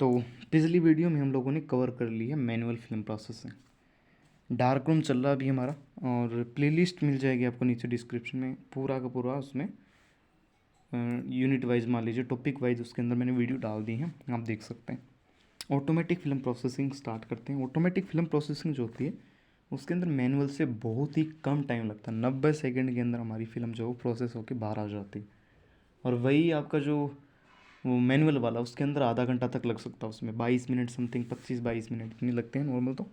तो पिछली वीडियो में हम लोगों ने कवर कर ली है manual film processing. Dark room चल रहा अभी हमारा, और प्लेलिस्ट मिल जाएगी आपको नीचे डिस्क्रिप्शन में, पूरा का पूरा उसमें यूनिट वाइज मान लीजिए, टॉपिक वाइज उसके अंदर मैंने वीडियो डाल दी है, आप देख सकते हैं। ऑटोमेटिक फिल्म प्रोसेसिंग स्टार्ट करते हैं। ऑटोमेटिक फिल्म प्रोसेसिंग जो होती है उसके अंदर मैनुअल से बहुत ही कम टाइम लगता है। 90 सेकेंड के अंदर हमारी फिल्म जो प्रोसेस होकर बाहर आ जाती है। और वही आपका जो वो मैनुअल वाला उसके अंदर आधा घंटा तक लग सकता है, उसमें 22 मिनट समथिंग, 25-22 मिनट इतनी लगते हैं नॉर्मल तो।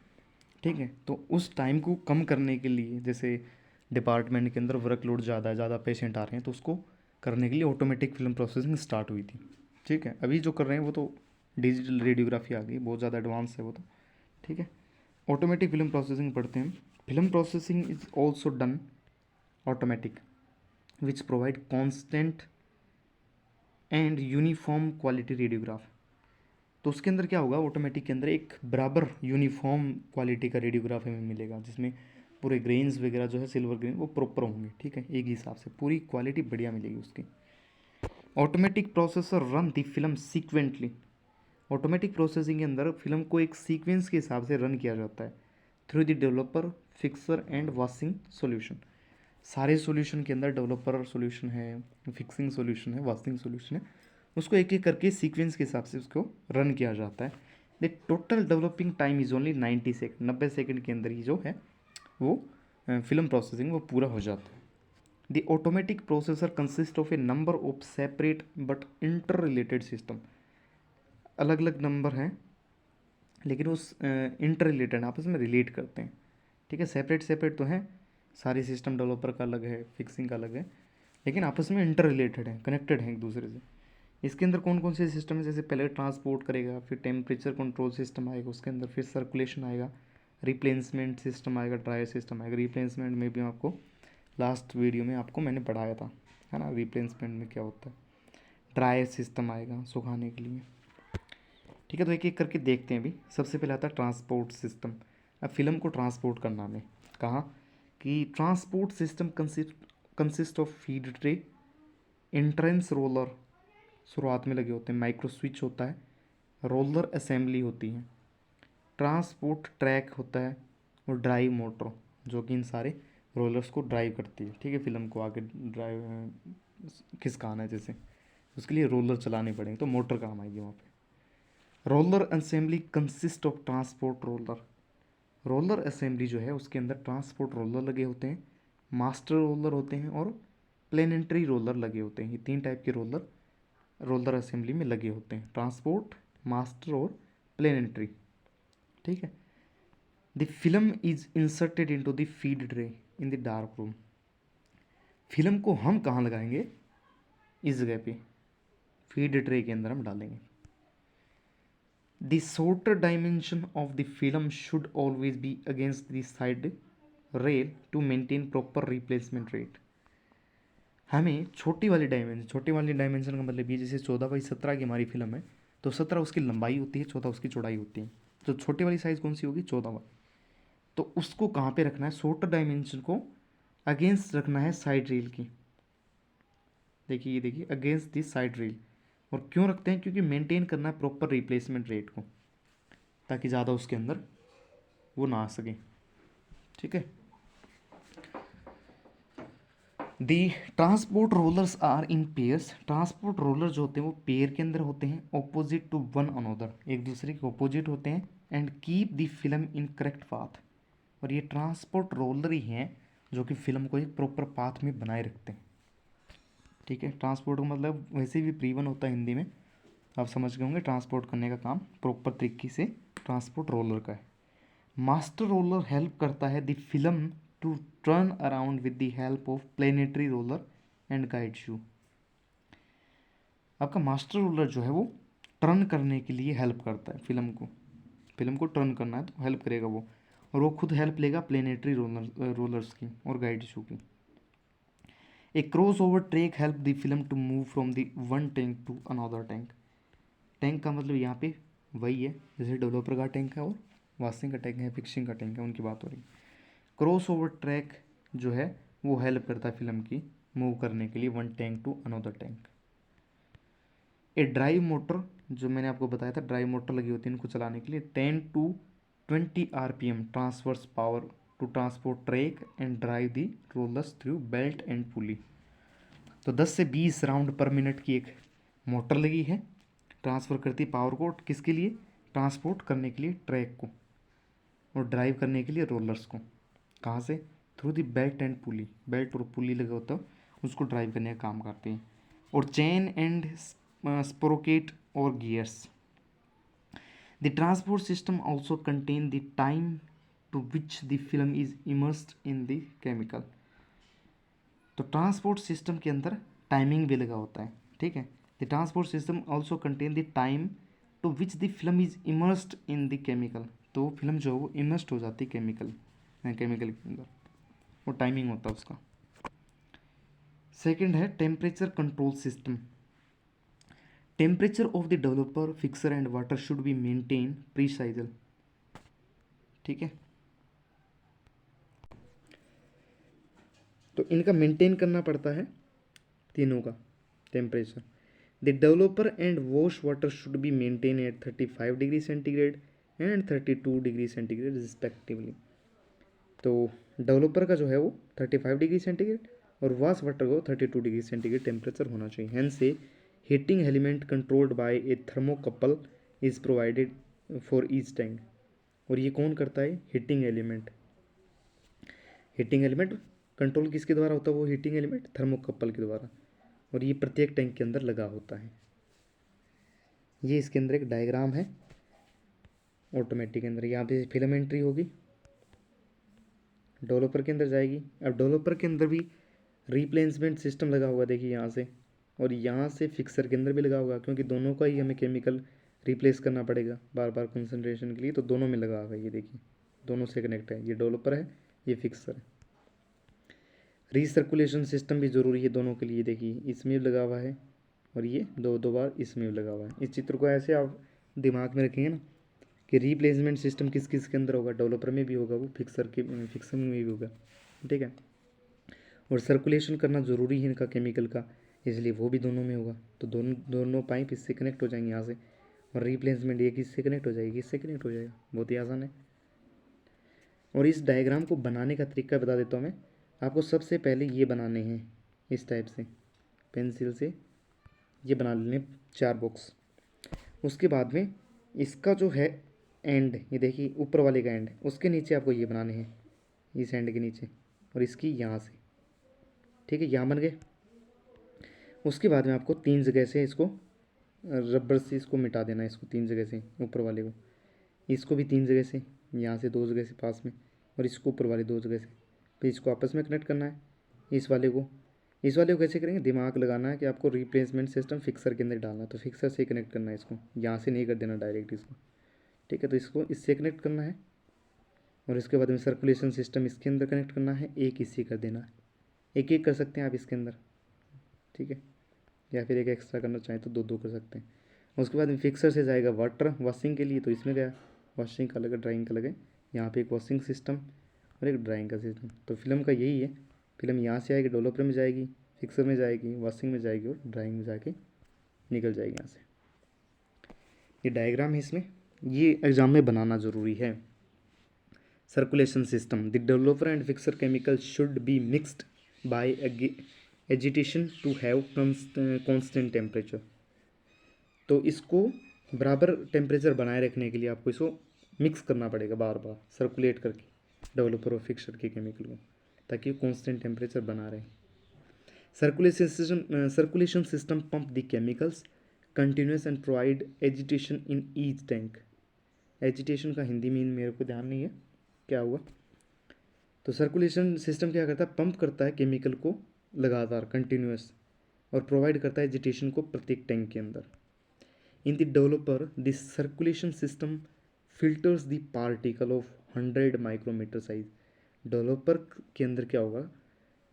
ठीक है, तो उस टाइम को कम करने के लिए, जैसे डिपार्टमेंट के अंदर वर्कलोड ज़्यादा है, ज़्यादा पेशेंट आ रहे हैं, तो उसको करने के लिए ऑटोमेटिक फिल्म प्रोसेसिंग स्टार्ट हुई थी। ठीक है, अभी जो कर रहे हैं वो तो डिजिटल रेडियोग्राफी आ गई, बहुत ज़्यादा एडवांस है वो तो। ठीक है, ऑटोमेटिक फिल्म प्रोसेसिंग पढ़ते हैं। Film processing is also done automatic which provide constant and uniform quality radiograph. तो उसके अंदर क्या होगा, ऑटोमेटिक के अंदर एक बराबर यूनिफॉर्म क्वालिटी का रेडियोग्राफ हमें मिलेगा, जिसमें पूरे ग्रेन्स वगैरह जो है सिल्वर ग्रेन वो प्रॉपर होंगे। ठीक है, एक ही हिसाब से पूरी क्वालिटी बढ़िया मिलेगी उसकी। Automatic processor run the film sequentially. Automatic processing के अंदर फिल्म को एक सीक्वेंस के हिसाब से रन किया जाता है through the developer, fixer and washing solution. सारे सॉल्यूशन के अंदर डेवलपर सॉल्यूशन है, फिक्सिंग सॉल्यूशन है, वाशिंग सॉल्यूशन है, उसको एक एक करके सीक्वेंस के हिसाब से उसको रन किया जाता है। The total developing time is only 90 second. 90 second के अंदर ही जो है वो फिल्म प्रोसेसिंग वो पूरा हो जाता है। The automatic processor consist of A number of separate but inter related system. अलग अलग नंबर हैं लेकिन उस इंटर रिलेटेड आपस में रिलेट करते हैं। ठीक है, सेपरेट सेपरेट तो हैं, सारी सिस्टम डेवलपर का अलग है, फिक्सिंग का अलग है, लेकिन आपस में इंटर रिलेटेड है, कनेक्टेड हैं एक दूसरे से। इसके अंदर कौन कौन से सिस्टम है, जैसे पहले ट्रांसपोर्ट करेगा, फिर टेम्परेचर कंट्रोल सिस्टम आएगा उसके अंदर, फिर सर्कुलेशन आएगा, रिप्लेसमेंट सिस्टम आएगा, ड्राई सिस्टम आएगा। रिप्लेसमेंट में भी आपको लास्ट वीडियो में आपको मैंने पढ़ाया था, है ना, रिप्लेसमेंट में क्या होता है। ड्राई सिस्टम आएगा सुखाने के लिए। ठीक है, तो एक एक करके देखते हैं। अभी सबसे पहले आता है ट्रांसपोर्ट सिस्टम। अब फिल्म को ट्रांसपोर्ट करना हमें कहाँ कि transport system consist of feed tray, entrance roller शुरुआत में लगे होते हैं, माइक्रो स्विच होता है, रोलर असेंबली होती है, ट्रांसपोर्ट ट्रैक होता है, और ड्राइव मोटर जो कि इन सारे रोलर्स को ड्राइव करती है। ठीक है, फिल्म को आगे ड्राइव खिसकाना है जैसे, उसके लिए रोलर चलाने पड़ेंगे तो मोटर काम आएगी वहाँ पे। Roller assembly consist of transport roller. Roller assembly जो है उसके अंदर ट्रांसपोर्ट रोलर लगे होते हैं, मास्टर रोलर होते हैं, और प्लेनेटरी रोलर लगे होते हैं। ये 3 टाइप के रोलर रोलर असेंबली में लगे होते हैं, ट्रांसपोर्ट, मास्टर और प्लेनेटरी। ठीक है, the film is inserted into the feed tray in the dark room. Film को हम कहाँ लगाएंगे, इस जगह पे फीड ट्रे के अंदर हम डालेंगे। The shorter dimension of the film should always be against the side rail to maintain proper replacement rate। हमें छोटी वाली डायमेंशन का मतलब ये, जैसे 14x17 की हमारी फिल्म है तो 17 उसकी लंबाई होती है, 14 उसकी चौड़ाई होती है, तो छोटी वाली साइज़ कौन सी होगी, 14 वाली। तो उसको कहाँ पे रखना है, शॉर्टर डायमेंशन को अगेंस्ट रखना है साइड रेल की। देखिए, ये देखिए, अगेंस्ट दिस साइड रेल। और क्यों रखते हैं, क्योंकि मेंटेन करना है प्रॉपर रिप्लेसमेंट रेट को, ताकि ज़्यादा उसके अंदर वो ना आ सके। ठीक है, the transport rollers are in pairs. Transport roller जो होते हैं वो पेयर के अंदर होते हैं, ऑपोजिट टू वन अनोदर, एक दूसरे के ऑपोजिट होते हैं, and keep the film in correct path. और ये ट्रांसपोर्ट रोलर ही हैं जो कि फिल्म को एक प्रॉपर पाथ में बनाए रखते हैं। ठीक है, ट्रांसपोर्ट का मतलब वैसे भी प्रीवन होता है हिंदी में, आप समझ गए होंगे। ट्रांसपोर्ट करने का काम प्रॉपर तरीके से ट्रांसपोर्ट रोलर का है। मास्टर रोलर हेल्प करता है the film to turn around with the help of planetary roller and guide shoe. आपका मास्टर रोलर जो है वो टर्न करने के लिए हेल्प करता है फिल्म को टर्न करना है तो हेल्प करेगा वो, और वो खुद हेल्प लेगा प्लेनेटरी रोलर्स की और गाइड शू की। A cross over track help the film to move from the one tank to another tank. Tank का मतलब यहाँ पे वही है जैसे डेवलपर का टैंक है और वाशिंग का टैंक है, फिक्सिंग का टैंक है, उनकी बात हो रही है। क्रॉस ओवर ट्रैक जो है वो हेल्प करता है फिल्म की मूव करने के लिए one tank to another tank. A drive motor जो मैंने आपको बताया था ड्राइव मोटर लगी होती है इनको चलाने के लिए, 10 to 20 RPM transverse power to transport track and drive the rollers through belt and pulley. तो 10 से 20 राउंड पर मिनट की एक मोटर लगी है, ट्रांसफ़र करती पावर को किसके लिए, ट्रांसपोर्ट करने के लिए ट्रैक को, और ड्राइव करने के लिए रोलर्स को। कहाँ से, through the belt and pulley, belt और पुली लगा होता है उसको ड्राइव करने का काम करते हैं। और चेन एंड स्प्रोकेट और gears. The transport system also contain the time to which the film is immersed in the chemical. तो ट्रांसपोर्ट सिस्टम के अंदर टाइमिंग भी लगा होता है, ठीक है। The transport system also contain the time to which the film is immersed in the chemical. तो फिल्म जो है वो इमर्स्ड हो जाती है केमिकल के अंदर, वो टाइमिंग होता है उसका। सेकंड है temperature control system. Temperature of the developer fixer and water should be maintain precisely, ठीक है। तो इनका मेंटेन करना पड़ता है तीनों का temperature. The developer and wash water should be maintain at 35 degree centigrade and 32 degree centigrade respectively. तो डेवलपर का जो है वो 35 डिग्री सेंटीग्रेड और वॉश वाटर को 32 डिग्री सेंटीग्रेड टेम्परेचर होना चाहिए। हैंस से heating element controlled by A thermocouple is provided for each tank. और ये कौन करता है, heating element. Heating element control किसके द्वारा होता है, वो हीटिंग एलिमेंट थर्मोकपल के द्वारा, और ये प्रत्येक टैंक के अंदर लगा होता है। ये इसके अंदर एक डायग्राम है ऑटोमेटिक के अंदर। यहाँ पे फिल्म एंट्री होगी, डेवलपर के अंदर जाएगी। अब डेवलपर के अंदर भी रिप्लेसमेंट सिस्टम लगा हुआ, देखिए यहाँ से, और यहाँ से फिक्सर के अंदर भी लगा हुआ, क्योंकि दोनों का ही हमें केमिकल रिप्लेस करना पड़ेगा बार बार कंसंट्रेशन के लिए, तो दोनों में लगा हुआ है। ये देखिए दोनों से कनेक्ट है, ये डेवलपर है, ये फिक्सर है। रीसर्कुलेशन सिस्टम भी ज़रूरी है दोनों के लिए, देखिए इसमें भी लगा हुआ है और ये दो बार इसमें भी लगा हुआ है। इस चित्र को ऐसे आप दिमाग में रखेंगे ना कि रिप्लेसमेंट सिस्टम किस किस के अंदर होगा, डेवलपर में भी होगा, वो फिक्सर में भी होगा, ठीक है। और सर्कुलेशन करना ज़रूरी है इनका केमिकल का, इसलिए वो भी दोनों में होगा। तो दोनों पाइप इससे कनेक्ट हो जाएंगे यहाँ से, और रिप्लेसमेंट ये किससे कनेक्ट हो जाएगी, इससे कनेक्ट हो जाएगा, बहुत ही आसान है। और इस डायग्राम को बनाने का तरीका बता देता हूँ मैं आपको। सबसे पहले ये बनाने हैं इस टाइप से, पेंसिल से ये बना लेने 4 बॉक्स। उसके बाद में इसका जो है एंड, ये देखिए ऊपर वाले का एंड, उसके नीचे आपको ये बनाने हैं, इस एंड के नीचे, और इसकी यहाँ से, ठीक है, यहाँ बन गए। उसके बाद में आपको 3 जगह से इसको रबर से इसको मिटा देना है, इसको 3 जगह से, ऊपर वाले को, इसको भी 3 जगह से, यहाँ से 2 जगह से पास में, और इसको ऊपर वाले 2 जगह से। फिर इसको आपस में कनेक्ट करना है, इस वाले को कैसे करेंगे, दिमाग लगाना है कि आपको रिप्लेसमेंट सिस्टम फिक्सर के अंदर डालना है, तो फिक्सर से कनेक्ट करना है इसको, यहाँ से नहीं कर देना डायरेक्ट इसको, ठीक है। तो इसको इससे कनेक्ट करना है, और इसके बाद में सर्कुलेशन सिस्टम इसके अंदर कनेक्ट करना है, एक इससे कर देना है। एक एक कर सकते हैं आप इसके अंदर, ठीक है, या फिर एक एक्स्ट्रा करना चाहें तो 2 कर सकते हैं। उसके बाद में फिक्सर से जाएगा वाटर वॉशिंग के लिए, तो इसमें गया, वॉशिंग का अलग है, ड्राइंग का अलग है। यहाँ पे एक वॉशिंग सिस्टम और एक ड्राइंग का सिस्टम। तो फिल्म का यही है, फिल्म यहाँ से आएगी, डेवलपर में जाएगी, फिक्सर में जाएगी, वॉशिंग में जाएगी, और ड्राइंग में जाके निकल जाएगी यहाँ से। ये डायग्राम है इसमें, ये एग्जाम में बनाना ज़रूरी है। Circulation system, the developer and fixer chemical should be mixed by agitation to have constant temperature. तो इसको बराबर टेम्परेचर बनाए रखने के लिए आपको इसको मिक्स करना पड़ेगा बार बार, सर्कुलेट करके डेवलपर और फिक्सर के केमिकल को, ताकि कांस्टेंट टेम्परेचर बना रहे। Circulation system pump the chemicals continuous and provide agitation in each tank. Agitation का हिंदी में मेरे को ध्यान नहीं है क्या हुआ। तो सर्कुलेशन सिस्टम क्या करता है, पंप करता है केमिकल को लगातार कंटिन्यूस, और प्रोवाइड करता है एजिटेशन को प्रत्येक टैंक के अंदर। In the developer this circulation system filters the particle of 100 micrometer size. Developer के अंदर क्या होगा,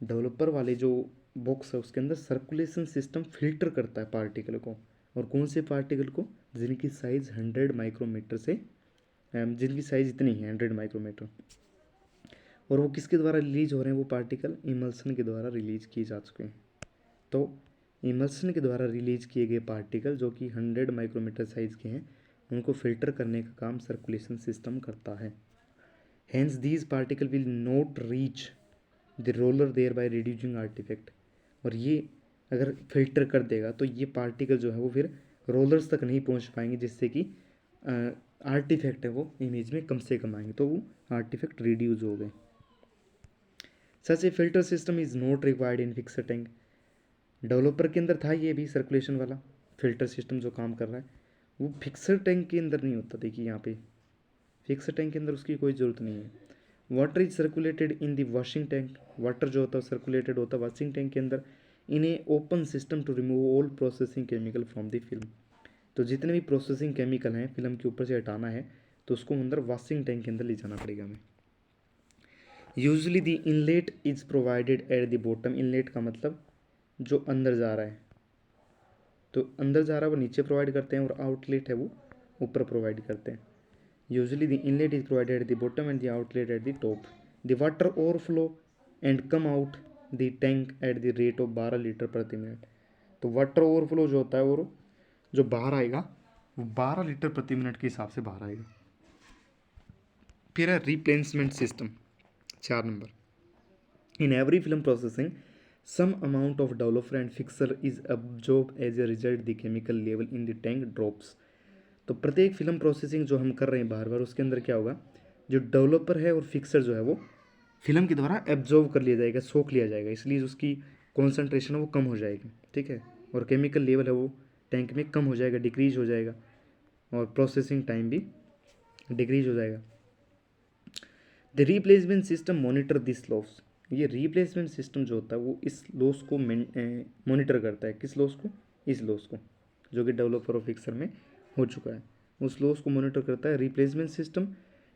डेवलपर वाले जो बॉक्स है उसके अंदर सर्कुलेशन सिस्टम फिल्टर करता है पार्टिकल को, और कौन से पार्टिकल को, जिनकी साइज़ 100 माइक्रोमीटर से, जिनकी साइज़ इतनी है 100 माइक्रोमीटर, और वो किसके द्वारा रिलीज हो रहे हैं, वो पार्टिकल इमल्सन के द्वारा रिलीज किए जा चुके हैं। तो इमल्सन के द्वारा रिलीज किए गए पार्टिकल जो कि 100 माइक्रोमीटर साइज के हैं उनको फिल्टर करने का काम सर्कुलेशन सिस्टम करता है। Hence these particle will not reach the roller thereby reducing artifact. और ये अगर फिल्टर कर देगा तो ये पार्टिकल जो है वो फिर रोलर्स तक नहीं पहुंच पाएंगे, जिससे कि आर्टिफैक्ट है वो इमेज में कम से कम आएंगे, तो वो आर्टिफैक्ट रिड्यूस हो गए। Such a filter system is not required in fixer tank. Developer के अंदर था ये भी सर्कुलेशन वाला फिल्टर सिस्टम जो काम कर रहा है, वो फिक्सर टैंक के अंदर नहीं होता। देखिए यहाँ पे फिक्सर टैंक के अंदर उसकी कोई ज़रूरत नहीं है। Water is circulated in the washing tank. Water जो होता है सर्कुलेटेड होता है वॉशिंग टैंक के अंदर in a open system to remove all processing chemical from the film. तो जितने भी प्रोसेसिंग केमिकल हैं फिल्म के ऊपर से हटाना है तो उसको अंदर वॉशिंग टैंक के अंदर ले जाना पड़ेगा हमें। Usually the inlet is provided at the bottom. Inlet का मतलब जो अंदर जा रहा है, तो अंदर जा रहा है वो नीचे प्रोवाइड करते हैं और आउटलेट है वो ऊपर प्रोवाइड करते हैं। Usually the inlet is provided at the bottom and the outlet at the top. The water overflow and come out the tank at the rate of 12 litre प्रति मिनट। तो वाटर ओवरफ्लो जो होता है वो जो बाहर आएगा वो 12 लीटर प्रति मिनट के हिसाब से बाहर आएगा। फिर है replacement system 4 number. In every film processing, some amount of developer and fixer is absorbed as a result the chemical level in the tank drops। तो प्रत्येक फिल्म प्रोसेसिंग जो हम कर रहे हैं बार बार उसके अंदर क्या होगा, जो डेवलपर है और फिक्सर जो है वो फिल्म के द्वारा एब्जॉर्व कर लिया जाएगा, सोख लिया जाएगा, इसलिए उसकी कॉन्सेंट्रेशन है वो कम हो जाएगी। ठीक है, और केमिकल लेवल है वो टैंक में कम हो जाएगा, डिक्रीज हो जाएगा, और प्रोसेसिंग टाइम भी डिक्रीज हो जाएगा। The replacement system monitor this loss. ये रिप्लेसमेंट सिस्टम जो होता है वो इस लॉस को मॉनिटर करता है। किस लॉस को? इस लॉस को जो कि डेवलपर और फिक्सर में हो चुका है, उस लॉस को मॉनिटर करता है replacement system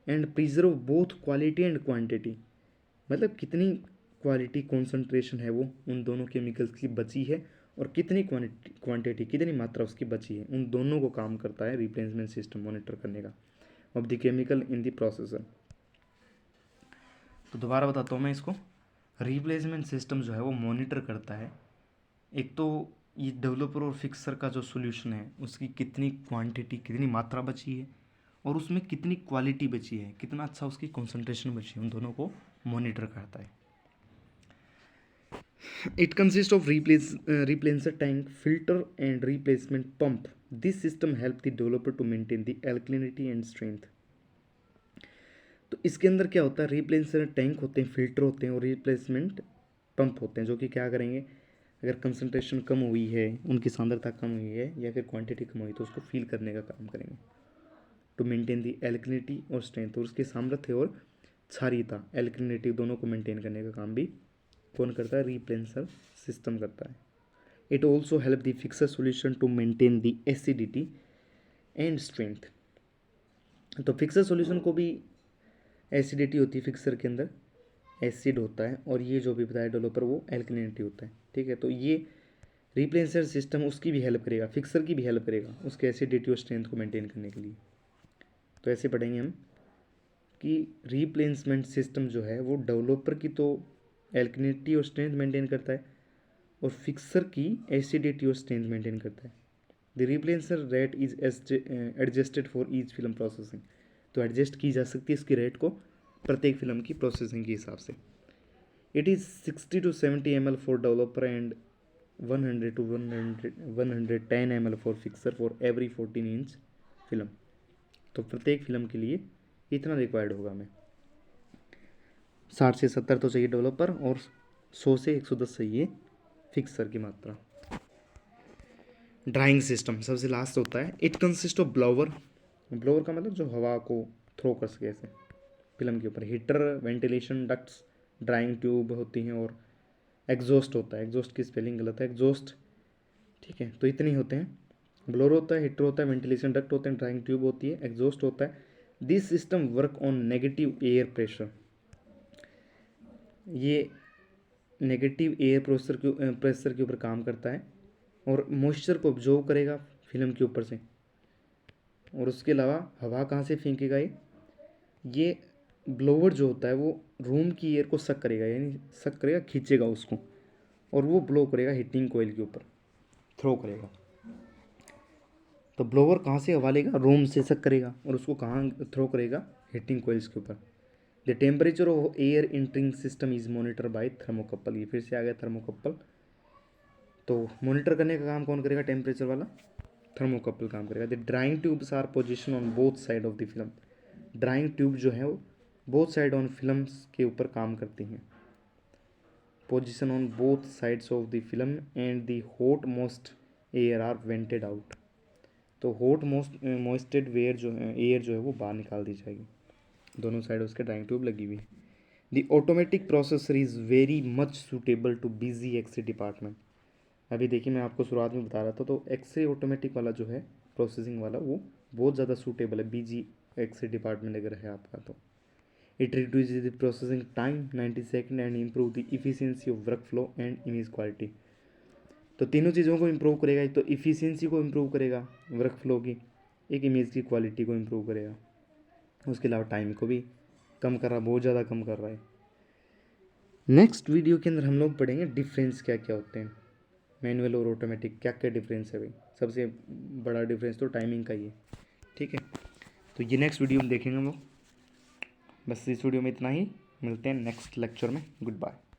and preserve both quality and quantity. मतलब कितनी क्वालिटी कॉन्सेंट्रेशन है वो उन दोनों केमिकल्स की बची है और कितनी क्वांटिटी कितनी मात्रा उसकी बची है, उन दोनों को काम करता है रिप्लेसमेंट सिस्टम मॉनिटर करने का of the chemical in the processor. तो दोबारा बताता हूँ मैं इसको। रिप्लेसमेंट सिस्टम जो है वो मॉनिटर करता है एक तो ये डेवलपर और फिक्सर का जो सॉल्यूशन है उसकी कितनी क्वांटिटी कितनी मात्रा बची है और उसमें कितनी क्वालिटी बची है, कितना अच्छा उसकी कंसंट्रेशन बची है, उन दोनों को मॉनिटर करता है। It consist of replacer tank filter and replacement pump. This system help the developer to maintain the alkalinity and strength. तो इसके अंदर क्या होता है, रिप्लेसर टैंक होते हैं, फिल्टर होते हैं और रिप्लेसमेंट पंप होते हैं, जो कि क्या करेंगे, अगर कंसंट्रेशन कम हुई है, उनकी सांद्रता कम हुई है या फिर क्वांटिटी कम हुई तो उसको फील करने का काम करेंगे टू मेंटेन दी एल्कलिनिटी और स्ट्रेंथ। और उसकी सामर्थ्य और क्षारीयता एल्कलिनिटी दोनों को मेंटेन करने का काम भी कौन करता है, रिप्लेसर सिस्टम करता है। It also help the fixer solution to maintain the acidity and strength. तो फिक्सर सोल्यूशन को भी एसिडिटी होती है फिक्सर के अंदर, एसिड होता है, और ये जो भी बताया डेवलपर वो एल्कलिनिटी होता है। ठीक है, तो ये रिप्लेसर सिस्टम उसकी भी हेल्प करेगा, फिक्सर की भी हेल्प करेगा उसके एसिडिटी और स्ट्रेंथ को मेंटेन करने के लिए। तो ऐसे पढ़ेंगे हम कि रिप्लेसमेंट सिस्टम जो है वो डेवलपर की तो एल्कलिनिटी और स्ट्रेंथ मेंटेन करता है और फिक्सर की एसिडिटी और स्ट्रेंथ मेंटेन करता है। The replacer rate is adjusted for each film processing. तो एडजस्ट की जा सकती है इसकी रेट को प्रत्येक फिल्म की प्रोसेसिंग के हिसाब से। It is 60 to 70 ml for developer and 100 to 110 ml for fixer for every 14 inch film. तो प्रत्येक फिल्म के लिए इतना रिक्वायर्ड होगा हमें। 60 से 70 तो चाहिए डेवलपर और 100 से 110 चाहिए फिक्सर की मात्रा। ड्राइंग सिस्टम सबसे लास्ट होता है। It consist of blower. Blower का मतलब जो हवा को थ्रो कर सके ऐसे फिल्म के ऊपर। Heater, ventilation ducts, drawing tube होती हैं और एग्जॉस्ट होता है। एग्जॉस्ट की स्पेलिंग गलत है, एग्जॉस्ट। ठीक है, तो इतने ही होते हैं। ब्लोअर होता है, हीटर होता है, वेंटिलेशन डक्ट होते हैं, ड्राइंग ट्यूब होती है, एग्जॉस्ट होता है। This system work on negative air pressure. ये नेगेटिव एयर प्रेशर के ऊपर काम करता है और मॉइस्चर को ऑब्जॉर्व करेगा फिल्म के ऊपर से। और उसके अलावा हवा कहाँ से फेंकेगा, ये ब्लोअर जो होता है वो रूम की एयर को सक करेगा, यानी सक करेगा, खींचेगा उसको, और वो ब्लो करेगा हीटिंग कोयल के ऊपर। थ्रो करेगा। तो ब्लोअर कहाँ से हवा लेगा, रोम से सक करेगा और उसको कहाँ थ्रो करेगा, हीटिंग कोइल्स के ऊपर। The temperature of air entering system is monitor by thermocouple, ये फिर से आ गया थर्मोकपल। तो मॉनिटर करने का काम कौन करेगा, टेम्परेचर वाला थर्मोकपल काम करेगा। The drying tubes are position on both side of the film, drying tube जो है वो बोथ साइड ऑन फिल्म्स के ऊपर काम करती हैं। Position on both sides of the film and the hot moist air are vented out, तो hot moist moisted where जो है, एयर जो है वो बाहर निकाल दी जाएगी। दोनों साइड उसके ड्राइंग ट्यूब लगी हुई है। The automatic processor is very much suitable to busy x ray department. अभी देखिए मैं आपको शुरुआत में बता रहा था, तो एक्सरे ऑटोमेटिक वाला जो है प्रोसेसिंग वाला वो बहुत ज़्यादा सूटेबल है बिजी एक्सरे डिपार्टमेंट अगर है आपका तो। It reduce the processing time 90 second and improve the efficiency of work flow and image quality. तो तीनों चीज़ों को इम्प्रूव करेगा, एक तो इफ़िशियंसी को इम्प्रूव करेगा वर्क फ्लो की, एक इमेज की क्वालिटी को इम्प्रूव करेगा, उसके अलावा टाइम को भी कम कर रहा, बहुत ज़्यादा कम कर रहा है। नेक्स्ट वीडियो के अंदर हम लोग पढ़ेंगे डिफरेंस क्या क्या होते हैं, मैनुअल और ऑटोमेटिक क्या क्या डिफरेंस है भाई। सबसे बड़ा डिफरेंस तो टाइमिंग का ही है, ठीक है। तो ये नेक्स्ट वीडियो में देखेंगे हम लोग। बस इस वीडियो में इतना ही, मिलते हैं नेक्स्ट लेक्चर में। Good bye.